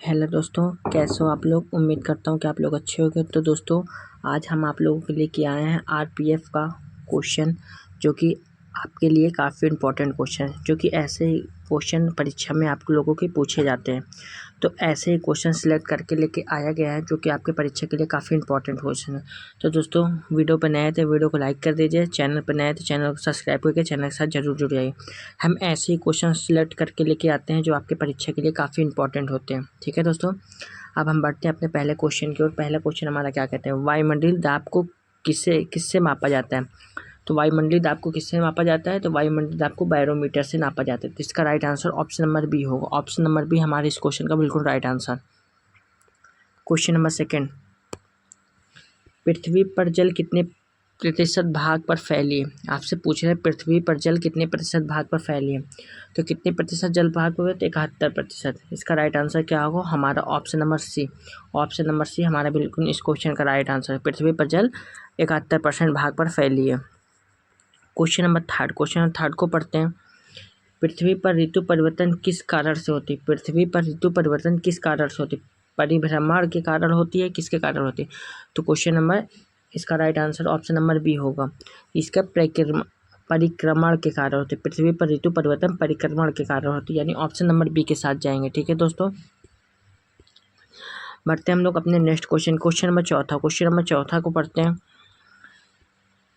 Hello दोस्तों, कैसे हो आप लोग। उम्मीद करता हूँ कि आप लोग अच्छे होंगे। तो दोस्तों, आज हम आप लोगों के लिए लेके आए हैं आरपीएफ का क्वेश्चन, जो कि आपके लिए काफ़ी इम्पोर्टेंट क्वेश्चन है, जो कि ऐसे ही क्वेश्चन परीक्षा में आप लोगों के पूछे जाते हैं। तो ऐसे ही क्वेश्चन सिलेक्ट करके लेके आया गया है, जो कि आपके परीक्षा के लिए काफ़ी इंपॉर्टेंट क्वेश्चन है। तो दोस्तों, वीडियो पर नए थे वीडियो को लाइक कर दीजिए, चैनल पर नए थे चैनल को सब्सक्राइब करके चैनल के साथ जरूर जुड़िए। हम ऐसे ही क्वेश्चन सिलेक्ट करके लेके आते हैं जो आपके परीक्षा के लिए काफ़ी इंपॉर्टेंट होते हैं। ठीक है दोस्तों, अब हम बढ़ते हैं अपने पहले क्वेश्चन की ओर। पहला क्वेश्चन हमारा क्या कहते हैं, वायुमंडलीय दाब को किससे मापा जाता है। तो वायुमंडलीय दाब को किससे मापा जाता है, तो वायुमंडलीय दाब को बैरोमीटर से नापा जाता है। तो इसका right answer option number B होगा। ऑप्शन नंबर बी हमारे इस क्वेश्चन का बिल्कुल right answer. Question number second, पृथ्वी पर जल कितने प्रतिशत भाग पर फैली है। आपसे पूछ रहे हैं पृथ्वी पर जल कितने प्रतिशत भाग पर फैली है। तो कितने प्रतिशत जल भाग पर है, तो 71%। इसका राइट आंसर क्या होगा, हमारा option number C. Option number C हमारा बिल्कुल इस क्वेश्चन का राइट आंसर है। पृथ्वी पर जल 71% भाग पर फैली है। क्वेश्चन नंबर थर्ड को पढ़ते हैं। पृथ्वी पर ऋतु परिवर्तन किस कारण से होती है। पृथ्वी पर ऋतु परिवर्तन किस कारण से होती है, परिभ्रमण के कारण होती है, किसके कारण होती है। तो क्वेश्चन नंबर इसका right answer option number B होगा। इसका परिक्रमण के कारण होती है। पृथ्वी पर ऋतु परिवर्तन परिक्रमण के कारण होती है, यानी ऑप्शन नंबर बी के साथ जाएंगे। ठीक है दोस्तों, बढ़ते हैं हम लोग अपने नेक्स्ट क्वेश्चन नंबर चौथा को पढ़ते हैं।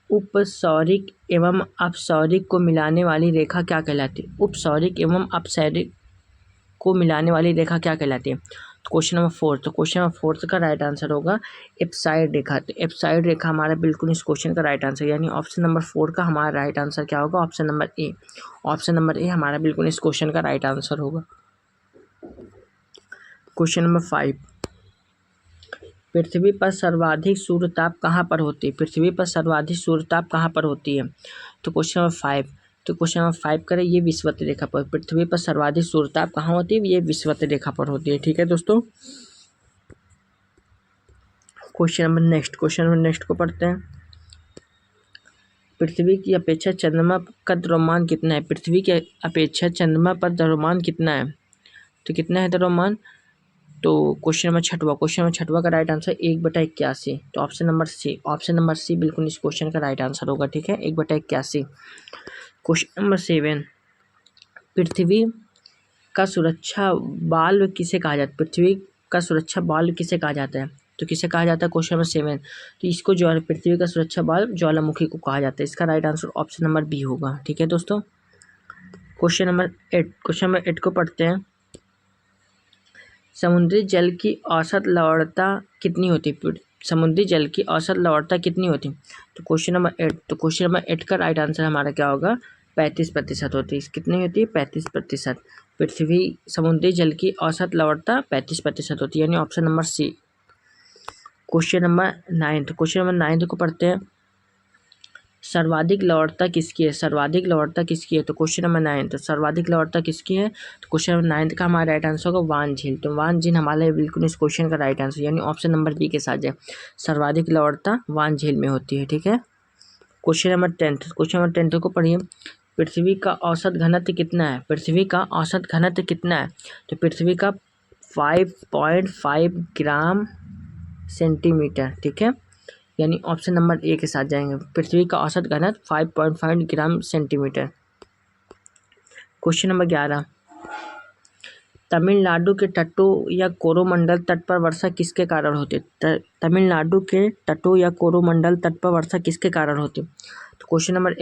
उपसौरिक एवं अपसौरिक को मिलाने वाली रेखा क्या कहलाती है। उपसौरिक एवं अपसौरिक को मिलाने वाली रेखा क्या कहलाती है। तो क्वेश्चन नंबर फोर्थ का राइट आंसर होगा एप्साइड रेखा। तो एप्साइड रेखा हमारा बिल्कुल इस क्वेश्चन का राइट आंसर, यानी ऑप्शन नंबर 4 का हमारा राइट आंसर क्या होगा, option number A. Option number A हमारा बिल्कुल इस क्वेश्चन का राइट आंसर होगा। क्वेश्चन नंबर 5, पृथ्वी पर सर्वाधिक सूर्यताप कहाँ पर होती है। पृथ्वी पर सर्वाधिक सूर्यताप कहाँ पर होती है। तो क्वेश्चन नंबर 5 करें, ये विषुवत रेखा पर। पृथ्वी पर सर्वाधिक सूर्यताप कहाँ होती है, ये विषुवत रेखा पर होती है। ठीक है दोस्तों, क्वेश्चन नंबर नेक्स्ट को पढ़ते हैं। पृथ्वी की अपेक्षा चंद्रमा का द्रव्यमान कितना है। पृथ्वी की अपेक्षा चंद्रमा पर द्रव्यमान कितना है, तो कितना है द्रव्यमान। तो क्वेश्चन नंबर छठवा का राइट आंसर 1/81। तो ऑप्शन नंबर सी बिल्कुल इस क्वेश्चन का राइट आंसर होगा। ठीक है, 1/81। क्वेश्चन नंबर 7, पृथ्वी का सुरक्षा बाल्ब किसे कहा जाता है। पृथ्वी का सुरक्षा बाल्ब किसे कहा जाता है, तो किसे कहा जाता है। क्वेश्चन नंबर 7, तो इसको पृथ्वी का सुरक्षा बाल्ब ज्वालामुखी को कहा जाता है। इसका right answer option number B होगा। ठीक है दोस्तों, क्वेश्चन नंबर 8 को पढ़ते हैं। समुद्री जल की औसत लवणता कितनी होती है। समुद्री जल की औसत लवणता कितनी होती है। तो क्वेश्चन नंबर 8 का राइट आंसर हमारा क्या होगा, 35% होती है। कितनी होती है, 35%। पृथ्वी समुद्री जल की औसत लवणता 35% होती है, यानी option number C. Question number 9 को पढ़ते हैं। सर्वाधिक लवणता किसकी है। तो क्वेश्चन नंबर 9, तो सर्वाधिक लवणता किसकी है। तो क्वेश्चन नंबर 9 का हमारा राइट आंसर होगा वान झील। तो वान झील हमारे बिल्कुल इस क्वेश्चन का राइट आंसर, यानी ऑप्शन नंबर बी के साथ जाए। सर्वाधिक लवणता वान झील में होती है। ठीक है, क्वेश्चन नंबर 10 को पढ़िए। पृथ्वी का औसत घनत्व कितना है। तो पृथ्वी का 5.5 ग्राम सेंटीमीटर। ठीक है, यानी ऑप्शन नंबर ए के साथ जाएंगे। पृथ्वी का औसत घनत्व 5.5 gram centimetre. Question number 11, Tamil Nadu के तटों या कोरोमंडल तट पर वर्षा किसके कारण होती है। तमिलनाडु के तटों या कोरोमंडल तट पर वर्षा किसके कारण होती है। तो क्वेश्चन नंबर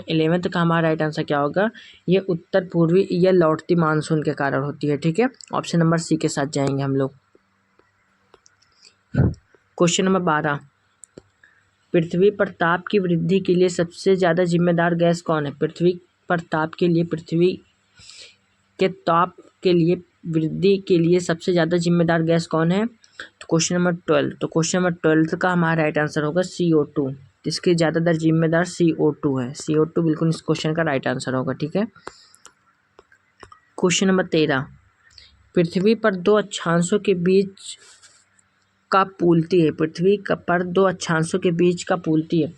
11 का हमारा राइट आंसर क्या होगा, ये उत्तर पूर्वी या लौटती मानसून के कारण होती है। ठीक है, ऑप्शन नंबर सी के साथ जाएंगे हम लोग। क्वेश्चन नंबर 12, पृथ्वी पर ताप की वृद्धि के लिए सबसे ज़्यादा जिम्मेदार गैस कौन है। पृथ्वी के ताप के लिए वृद्धि के लिए सबसे ज़्यादा जिम्मेदार गैस कौन है। तो क्वेश्चन नंबर 12 का हमारा राइट आंसर होगा CO2। इसके ज़्यादातर जिम्मेदार CO2 है। CO2 बिल्कुल इस क्वेश्चन का राइट आंसर होगा। ठीक है, क्वेश्चन नंबर 13, पृथ्वी पर दो अक्षांशों के बीच का पूलती है। पर दो अक्षांशों के बीच का पूलती है,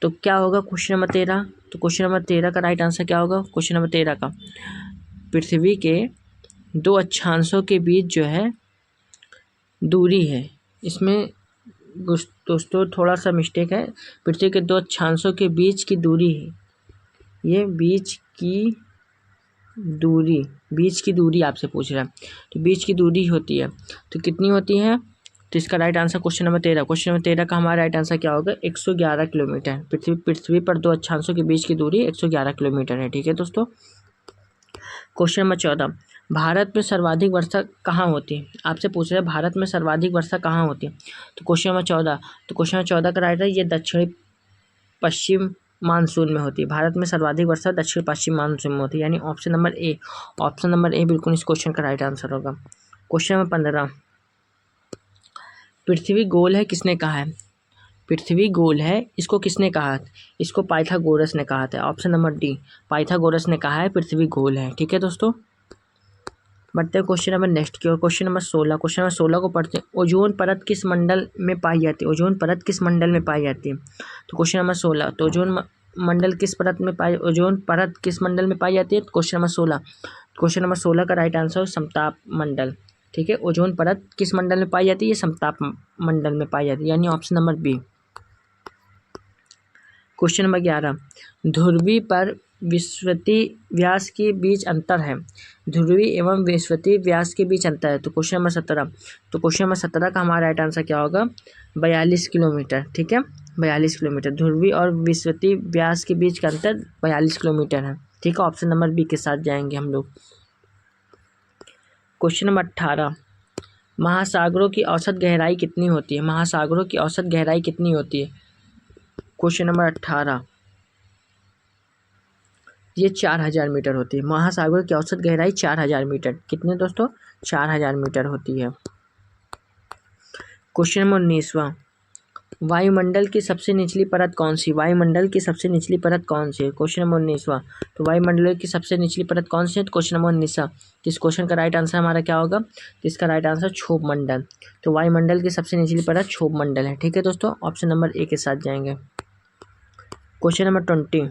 तो क्या होगा क्वेश्चन नंबर 13। तो क्वेश्चन नंबर 13 का राइट आंसर क्या होगा, क्वेश्चन नंबर 13 का, पृथ्वी के दो अक्षांशों के बीच जो है दूरी है, इसमें दोस्तों थोड़ा सा मिस्टेक है। पृथ्वी के दो अक्षांशों के बीच की दूरी है, ये बीच की दूरी आपसे पूछ रहा है, तो बीच की दूरी होती है तो कितनी होती है? तो इसका राइट आंसर क्वेश्चन नंबर 13 का हमारा राइट आंसर क्या होगा? 111 किलोमीटर। पृथ्वी पर दो अक्षांशों के बीच की दूरी 111 किलोमीटर है। ठीक है दोस्तों। क्वेश्चन नंबर 14, भारत में सर्वाधिक वर्षा कहाँ होती है? आपसे पूछ रहे हैं भारत में सर्वाधिक वर्षा कहाँ होती है। तो क्वेश्चन नंबर 14 का राइट है ये दक्षिणी पश्चिम मानसून में होती है। भारत में सर्वाधिक वर्षा दक्षिण पश्चिम मानसून में होती है, यानी ऑप्शन नंबर ए बिल्कुल इस क्वेश्चन का राइट आंसर होगा। क्वेश्चन नंबर 15, पृथ्वी गोल है किसने कहा है? पृथ्वी गोल है इसको किसने कहा? इसको पाइथागोरस ने कहा था। ऑप्शन नंबर डी, पाइथागोरस ने कहा है पृथ्वी गोल है। ठीक है दोस्तों। बढ़ते हैं क्वेश्चन नंबर नेक्स्ट की ओर। क्वेश्चन नंबर 16 को पढ़ते हैं। ओजोन परत किस मंडल में पाई जाती है? ओजोन परत किस मंडल में पाई जाती है? तो क्वेश्चन नंबर 16, तो ओजोन परत किस मंडल में पाई जाती है? क्वेश्चन नंबर 16 का राइट आंसर समताप मंडल। ठीक है, ओजोन परत किस मंडल में पाई जाती है? समताप मंडल में पाई जाती है, यानी option number B. Question number 11, ध्रुवी पर विषुवतीय व्यास के बीच अंतर है। ध्रुवी एवं विषुवतीय व्यास के बीच अंतर है। तो क्वेश्चन नंबर 17 का हमारा राइट आंसर क्या होगा? 42 किलोमीटर। ठीक है, 42 किलोमीटर। ध्रुवी और विषुवतीय व्यास के बीच का अंतर 42 किलोमीटर है। ठीक है, ऑप्शन नंबर बी के साथ जाएंगे हम लोग। क्वेश्चन नंबर 18, महासागरों की औसत गहराई कितनी होती है? महासागरों की औसत गहराई कितनी होती है? क्वेश्चन नंबर 18, ये 4000 मीटर होती है। महासागर की औसत गहराई 4000 मीटर। कितने दोस्तों? 4000 मीटर होती है। क्वेश्चन नंबर 19वां, वायुमंडल की सबसे निचली परत कौन सी? वायुमंडल की सबसे निचली परत कौन सी है? क्वेश्चन नंबर 19वां, तो वायुमंडल की सबसे निचली परत कौन सी है? तो क्वेश्चन नंबर 19। इस क्वेश्चन का राइट आंसर हमारा क्या होगा? इसका राइट आंसर क्षोभ मंडल। तो वायुमंडल की सबसे निचली परत क्षोभ मंडल है। ठीक है दोस्तों, ऑप्शन नंबर ए के साथ जाएंगे। क्वेश्चन नंबर 20,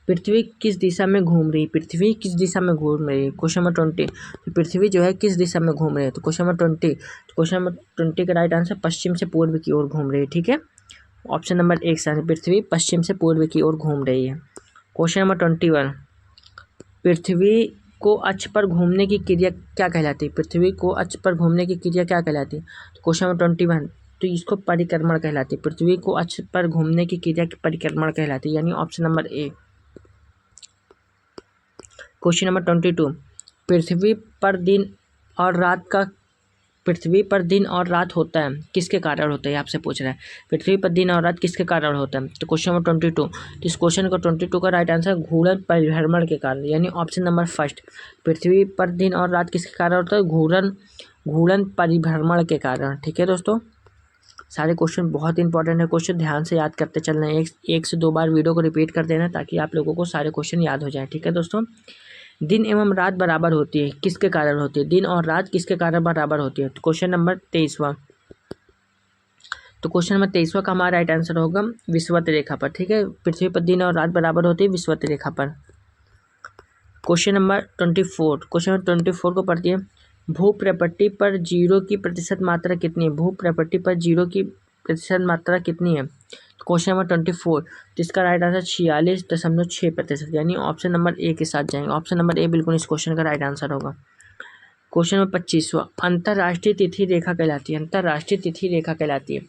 पृथ्वी किस दिशा में घूम रही है? पृथ्वी किस दिशा में घूम रही है? क्वेश्चन नंबर 20, तो पृथ्वी जो है किस दिशा में घूम रही है? तो क्वेश्चन नंबर 20 का राइट आंसर पश्चिम से पूर्व की ओर घूम रही है। ठीक है, ऑप्शन नंबर एक से पृथ्वी पश्चिम से पूर्व की ओर घूम रही है। क्वेश्चन नंबर 21, पृथ्वी को अक्ष पर घूमने की क्रिया क्या कहलाती है? पृथ्वी को अक्ष पर घूमने की क्रिया क्या कहलाती है? तो क्वेश्चन नंबर 21, तो इसको परिक्रमण कहलाती है। पृथ्वी को अक्ष पर घूमने की क्रिया परिक्रमण कहलाती है, यानी option number A. Question number 22, पृथ्वी पर दिन और रात होता है किसके कारण होता है? आपसे पूछ रहा है पृथ्वी पर दिन और रात किसके कारण होता है? तो क्वेश्चन नंबर 22, तो इस क्वेश्चन का 22 का राइट आंसर घूर्णन परिभ्रमण के कारण, यानी ऑप्शन नंबर फर्स्ट। पृथ्वी पर दिन और रात किसके कारण होता है? घूर्णन परिभ्रमण के कारण। ठीक है दोस्तों, सारे क्वेश्चन बहुत इंपॉर्टेंट है। क्वेश्चन ध्यान से याद करते चलना है। एक से दो बार वीडियो को रिपीट कर देना ताकि आप लोगों को सारे क्वेश्चन याद हो जाए। ठीक है दोस्तों, दिन एवं रात बराबर होती है किसके कारण होती है? दिन और रात किसके कारण बराबर होती है? तो क्वेश्चन नंबर 23वां, तो क्वेश्चन नंबर 23वां का हमारा राइट आंसर होगा विषुवत रेखा पर। ठीक है, पृथ्वी पर दिन और रात बराबर होती है विषुवत रेखा पर। क्वेश्चन नंबर 24 को पढ़ती है। भूप्रपट्टी पर जीरो की प्रतिशत मात्रा कितनी है? भूप्रपट्टी पर जीरो की प्रतिशत मात्रा कितनी है? क्वेश्चन नंबर 24, जिसका राइट आंसर 46.6%, यानी ऑप्शन नंबर ए के साथ जाएंगे। ऑप्शन नंबर ए बिल्कुल इस क्वेश्चन का राइट आंसर होगा। क्वेश्चन नंबर 25वां, अंतर्राष्ट्रीय तिथि रेखा कहलाती है। अंतर्राष्ट्रीय तिथि रेखा कहलाती है।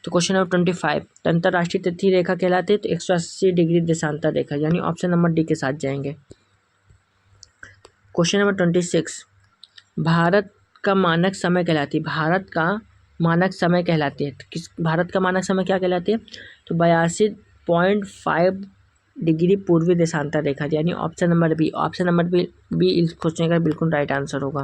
तो क्वेश्चन नंबर 25, अंतर्राष्ट्रीय तिथि रेखा कहलाती है तो 180 डिग्री देशांतर रेखा, यानी ऑप्शन नंबर डी के साथ जाएंगे। क्वेश्चन नंबर 26, भारत का मानक समय कहलाती है। भारत का मानक समय कहलाती है। भारत का मानक समय क्या कहलाती है? तो 82.5 डिग्री पूर्वी देशांतर रेखा, यानी option number B. Option number B इस क्वेश्चन का बिल्कुल राइट आंसर होगा।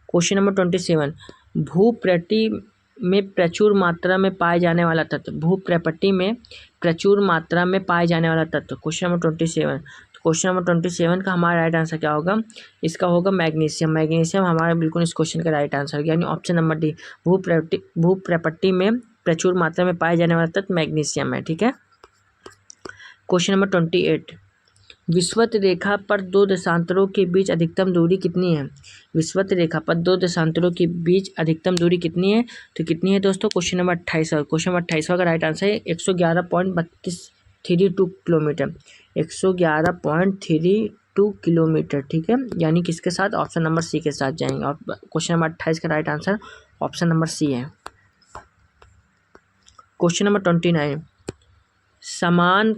क्वेश्चन नंबर 27, भूप्रपट्टी में प्रचुर मात्रा में पाए जाने वाला तत्व। भूप्रपट्टी में प्रचुर मात्रा में पाए जाने वाला तत्व। क्वेश्चन नंबर 27, क्वेश्चन नंबर 27 का हमारा राइट आंसर क्या होगा? इसका होगा मैग्नीशियम। मैग्नीशियम हमारा बिल्कुल इस क्वेश्चन का राइट आंसर, यानी ऑप्शन नंबर डी। भूप्रपट्टी में प्रचुर मात्रा में पाए जाने वाला तत्व मैग्नीशियम है। ठीक है, क्वेश्चन नंबर 28, विषुवत रेखा पर दो देशांतरों के बीच अधिकतम दूरी कितनी है? विषुवत रेखा पर दो देशांतरों के बीच अधिकतम दूरी कितनी है? तो कितनी है दोस्तों? Question number 28। क्वेश्चन नंबर 28 का राइट आंसर है 111.32 किलोमीटर। 111.32 किलोमीटर, ठीक है। यानी किसके साथ? ऑप्शन नंबर सी के साथ जाएंगे। और क्वेश्चन नंबर 28 का right answer option number C है। क्वेश्चन नंबर 29, समान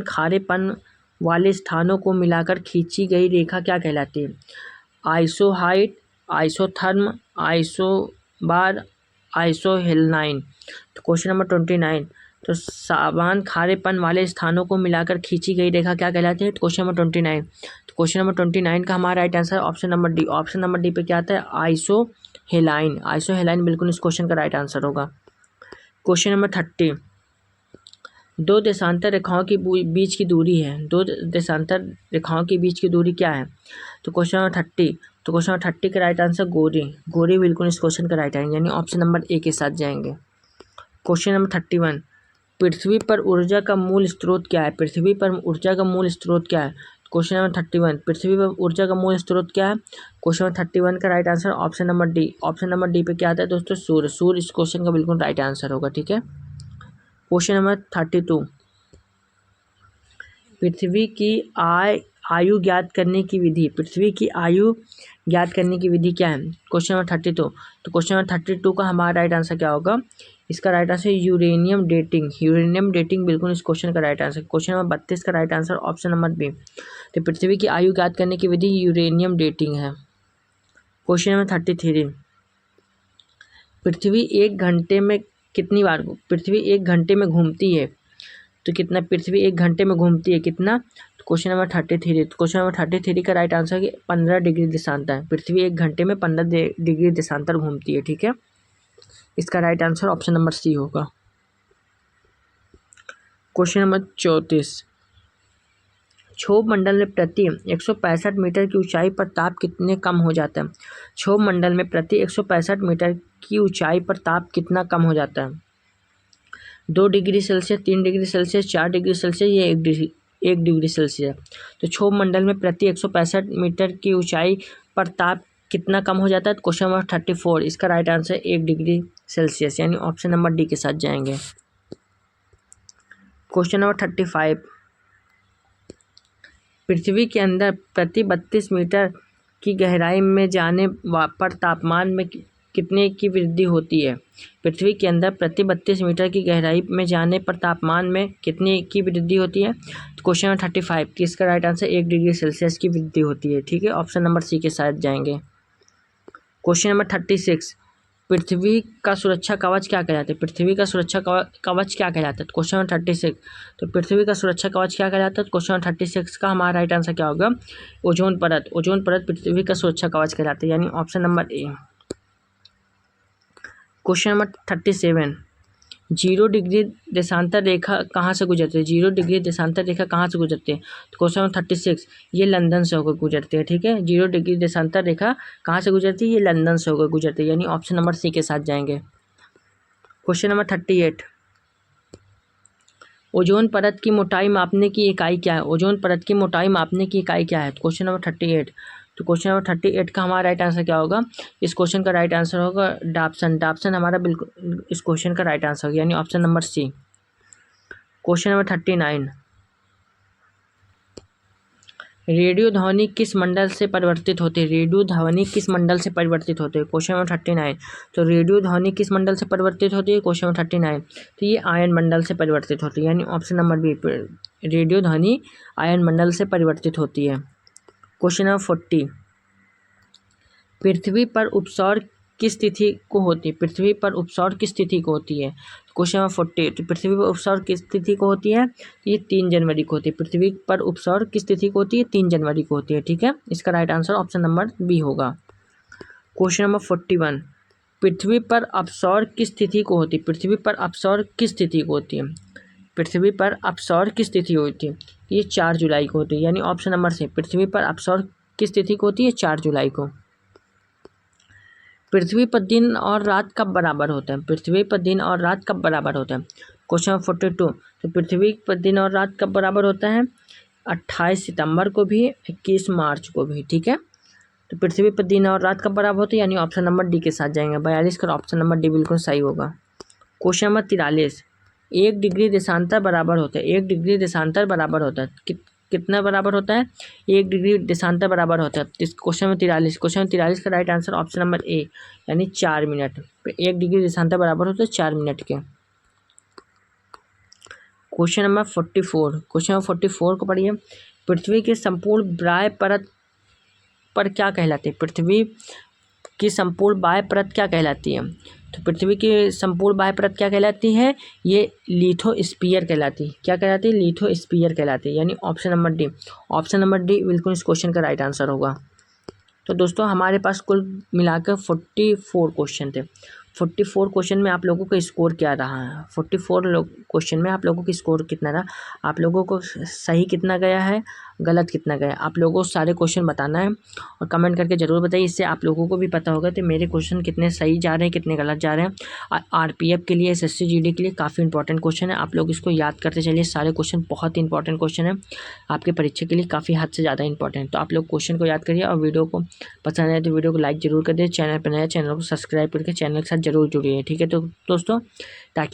खारेपन वाले स्थानों को मिलाकर खींची गई रेखा क्या कहलाती है? Isohyet, isotherm, isobar, आइसोहेल्नाइन। तो क्वेश्चन नंबर 29, तो समान खारेपन वाले स्थानों को मिलाकर खींची गई रेखा क्या कहलाती है? तो क्वेश्चन नंबर 29। तो क्वेश्चन नंबर 29 का हमारा right answer option number D. Option number D पे क्या आता है? आइसोहेलाइन। आइसोहेलाइन बिल्कुल इस क्वेश्चन का राइट आंसर होगा। क्वेश्चन नंबर 30, दो देशांतर रेखाओं के बीच की दूरी है। दो देशांतर रेखाओं के बीच की दूरी क्या है? तो क्वेश्चन नंबर 30। तो क्वेश्चन नंबर 30 का राइट आंसर गोरी बिल्कुल इस क्वेश्चन का राइट आएंगे, यानी ऑप्शन नंबर ए के साथ जाएंगे। क्वेश्चन नंबर 31, पृथ्वी पर ऊर्जा का मूल स्रोत क्या है? पृथ्वी पर ऊर्जा का मूल स्रोत क्या है? क्वेश्चन नंबर 31, पृथ्वी पर ऊर्जा का मूल स्रोत क्या है? क्वेश्चन नंबर 31 का right answer option number D. Option number D पे क्या आता है दोस्तों? सूर्य इस क्वेश्चन का बिल्कुल राइट आंसर होगा, ठीक है। क्वेश्चन नंबर 32, पृथ्वी की आयु ज्ञात करने की विधि। पृथ्वी की आयु ज्ञात करने की विधि क्या है? Question number 32। तो क्वेश्चन नंबर 32 का हमारा राइट आंसर क्या होगा? इसका right answer uranium dating. Uranium dating बिल्कुल इस क्वेश्चन का राइट आंसर। क्वेश्चन नंबर 32 का right answer option number B. तो पृथ्वी की आयु ज्ञात करने की विधि यूरेनियम डेटिंग है। क्वेश्चन नंबर 33, पृथ्वी एक घंटे में कितनी बार पृथ्वी एक घंटे में घूमती है? तो कितना? पृथ्वी एक घंटे में घूमती है कितना? तो क्वेश्चन नंबर 33। तो क्वेश्चन नंबर 33 का राइट आंसर है 15 डिग्री देशांतर। पृथ्वी एक घंटे में 15 डिग्री देशांतर घूमती है, ठीक है। इसका right answer option number C होगा। क्वेश्चन नंबर 34, क्षोभ मंडल में प्रति 165 मीटर की ऊंचाई पर ताप कितने कम हो जाता है? क्षोभ मंडल में प्रति 165 मीटर की ऊंचाई पर ताप कितना कम हो जाता है? 2 degree Celsius, 3 degree Celsius, 4 degree Celsius या 1 डिग्री सेल्सियस। तो क्षोभ मंडल में प्रति 165 मीटर की ऊंचाई पर ताप कितना कम हो जाता है? क्वेश्चन नंबर 34, इसका राइट आंसर 1 डिग्री सेल्सियस, यानी ऑप्शन नंबर डी के साथ जाएंगे। क्वेश्चन नंबर 35, पृथ्वी के अंदर प्रति 32 मीटर की गहराई में जाने पर तापमान में कितने की वृद्धि होती है? पृथ्वी के अंदर प्रति 32 मीटर की गहराई में जाने पर तापमान में कितने की वृद्धि होती है? तो क्वेश्चन नंबर 35 की इसका राइट आंसर 1 डिग्री सेल्सियस की वृद्धि होती है, ठीक है। ऑप्शन नंबर सी के साथ जाएंगे। क्वेश्चन नंबर 36, पृथ्वी का सुरक्षा कवच क्या कहलाता है? पृथ्वी का सुरक्षा कवच क्या कहलाता है? Question number 36। तो पृथ्वी का सुरक्षा कवच क्या कहलाता है? क्वेश्चन नंबर 36 का हमारा राइट आंसर क्या होगा? ओजोन परत। ओजोन परत पृथ्वी का सुरक्षा कवच कहलाता है, यानी option number A. Question number 37, 0 degree देशांतर रेखा कहाँ से गुजरती है? 0 डिग्री देशांतर रेखा कहाँ से गुजरती है? तो क्वेश्चन नंबर 36, ये लंदन से होकर गुजरती है, ठीक है। 0 डिग्री देशांतर रेखा कहाँ से गुजरती है? ये लंदन से होकर गुजरती है, यानी ऑप्शन नंबर सी के साथ जाएंगे। क्वेश्चन नंबर 38, ओजोन परत की मोटाई मापने की इकाई क्या है? ओजोन परत की मोटाई मापने की इकाई क्या है? Question number 38। तो क्वेश्चन नंबर 38 का हमारा राइट आंसर क्या होगा? इस क्वेश्चन का राइट आंसर होगा डाप्सन। डाप्सन हमारा बिल्कुल इस क्वेश्चन का राइट आंसर होगा, यानी option number C. Question number 39, radio ध्वनि किस मंडल से परिवर्तित होते हैं? रेडियो ध्वनि किस मंडल से परिवर्तित होते हैं? Question number 39। तो रेडियो ध्वनि किस मंडल से परिवर्तित होती है? Question number 39। तो ये आयन मंडल से परिवर्तित होती है, यानी ऑप्शन नंबर बी, रेडियो ध्वनि आयन मंडल से परिवर्तित होती है। क्वेश्चन नंबर 40, पृथ्वी पर उपसौर किस तिथि को होती है? पृथ्वी पर उपसौर किस तिथि को होती है? क्वेश्चन नंबर 40, तो पृथ्वी पर उपसौर किस तिथि को होती है? ये 3 जनवरी को होती है। पृथ्वी पर उपसौर किस तिथि को होती है? 3 जनवरी को होती है, ठीक है। इसका right answer option number B होगा। क्वेश्चन नंबर 41, पृथ्वी पर अपसौर किस तिथि को होती है? पृथ्वी पर अपसौर किस तिथि को होती है? पृथ्वी पर अपसौर किस तिथि होती है? ये 4 जुलाई को होती है, यानी ऑप्शन नंबर सी, पृथ्वी पर अपसौर किस तिथि को होती है? 4 जुलाई को। पृथ्वी पर दिन और रात कब बराबर होता है? पृथ्वी पर दिन और रात कब बराबर होता है? क्वेश्चन नंबर 42, तो पृथ्वी पर दिन और रात कब बराबर होता है? 28 सितंबर को भी, 21 मार्च को भी। ठीक है, तो पृथ्वी पर दिन और रात कब बराबर होती है, यानी ऑप्शन नंबर डी के साथ जाएंगे। 42 का ऑप्शन नंबर डी बिल्कुल सही होगा। क्वेश्चन नंबर 43, 1 डिग्री देशांतर बराबर होता है, 1 डिग्री देशांतर बराबर होता है, कितना बराबर होता है? 1 डिग्री देशांतर बराबर होता है। इस क्वेश्चन में 43, क्वेश्चन में 43 का right answer option number A, यानी 4 मिनट। 1 डिग्री देशांतर बराबर होता है 4 मिनट के। क्वेश्चन नंबर 44, क्वेश्चन नंबर 44 को पढ़िए। पृथ्वी के संपूर्ण बाह्य परत पर क्या कहलाती है? पृथ्वी की संपूर्ण बाह्य परत क्या कहलाती है? तो पृथ्वी की संपूर्ण बाह्य परत क्या कहलाती है? ये लिथोस्फीयर कहलाती है। क्या कहलाती है? लिथोस्फीयर कहलाती है, यानी option number D, option number D बिल्कुल इस क्वेश्चन का राइट आंसर होगा। तो दोस्तों हमारे पास कुल मिलाकर 44 क्वेश्चन थे। 44 क्वेश्चन में आप लोगों का स्कोर क्या रहा है? 44 क्वेश्चन में आप लोगों का स्कोर कितना रहा? आप लोगों को सही कितना गया है, गलत कितना गया? आप लोगों को सारे क्वेश्चन बताना है और कमेंट करके ज़रूर बताइए, इससे आप लोगों को भी पता होगा कि मेरे क्वेश्चन कितने सही जा रहे हैं, कितने गलत जा रहे हैं। आरपीएफ के लिए, एसएससी जीडी के लिए काफ़ी इंपॉर्टेंट क्वेश्चन है, आप लोग इसको याद करते चलिए। सारे क्वेश्चन बहुत ही इंपॉर्टेंट क्वेश्चन है, आपके परीक्षा के लिए काफ़ी हद से ज़्यादा इंपॉर्टेंट। तो आप लोग क्वेश्चन को याद करिए और वीडियो को पसंद आए तो वीडियो को लाइक ज़रूर कर दे। चैनल पर नया, चैनल को सब्सक्राइब करके चैनल के साथ ज़रूर जुड़िए। ठीक है तो दोस्तों, ताकि